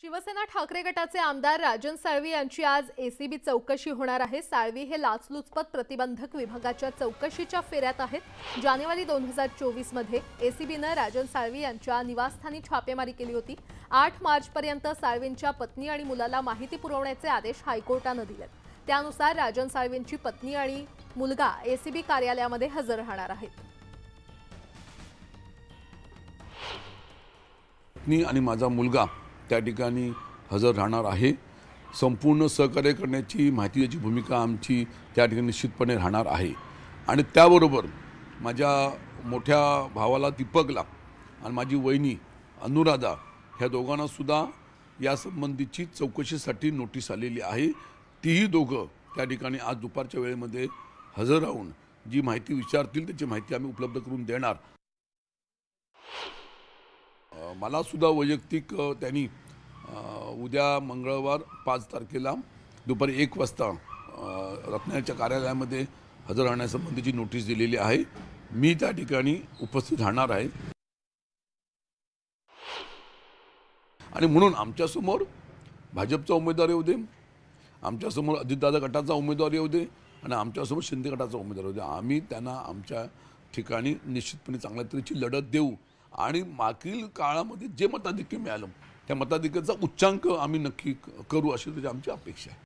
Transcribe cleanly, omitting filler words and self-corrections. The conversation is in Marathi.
शिवसेना ठाकरे गटाचे आमदार राजन साळवी यांची आज एसीबी चौकशी होणार आहे। साळवी हे लाचलुचपत प्रतिबंधक विभागाच्या चौकशीच्या फेऱ्यात आहेत। जानेवारी 2024 मध्ये एसीबीने राजन साळवी यांच्या निवासस्थानी छापेमारी केली होती। 8 मार्च पर्यंत साळवींच्या पत्नी आणि मुलाला माहिती पुरवण्याचे आदेश हायकोर्टाने दिलेत। त्यानुसार राजन साळवींची पत्नी आणि मुलगा एसीबी कार्यालयामध्ये हजर राहणार आहेत। पत्नी आणि माझा मुलगा त्या ठिकाणी हजर राहणार आहे। संपूर्ण सहकार्य करण्याची माहिती द्यायची भूमिका आमची त्या ठिकाणी निश्चितपणे राहणार आहे। आणि त्याबरोबर माझ्या मोठ्या भावाला दीपकला आणि माझी वहिनी अनुराधा ह्या दोघांना सुद्धा या संबंधीची चौकशीसाठी नोटीस आलेली आहे। तीही दोघं त्या ठिकाणी आज दुपारच्या वेळेमध्ये हजर राहून जी माहिती विचारतील त्याची माहिती आम्ही उपलब्ध करून देणार। मला सुद्धा वैयक्तिक त्यांनी उद्या मंगळवार 5 तारखेला दुपारी 1 वाजता रत्नागिरीच्या कार्यालयामध्ये हजर राहण्यासंबंधीची नोटीस दिलेली आहे। मी त्या ठिकाणी उपस्थित राहणार आहे आणि म्हणून आमच्यासमोर भाजपचा उमेदवार येऊ दे, आमच्यासमोर अजितदादा गटाचा उमेदवार येऊ दे आणि आमच्यासमोर शिंदे गटाचा उमेदवार येऊ दे, आम्ही त्यांना आमच्या ठिकाणी निश्चितपणे चांगल्या तऱ्हेची लढत देऊ आणि मागील काळामध्ये जे मताधिक्य मिळालं त्या मताधिक्याचा उच्चांक आम्ही नक्की करू अशी आमची अपेक्षा आहे।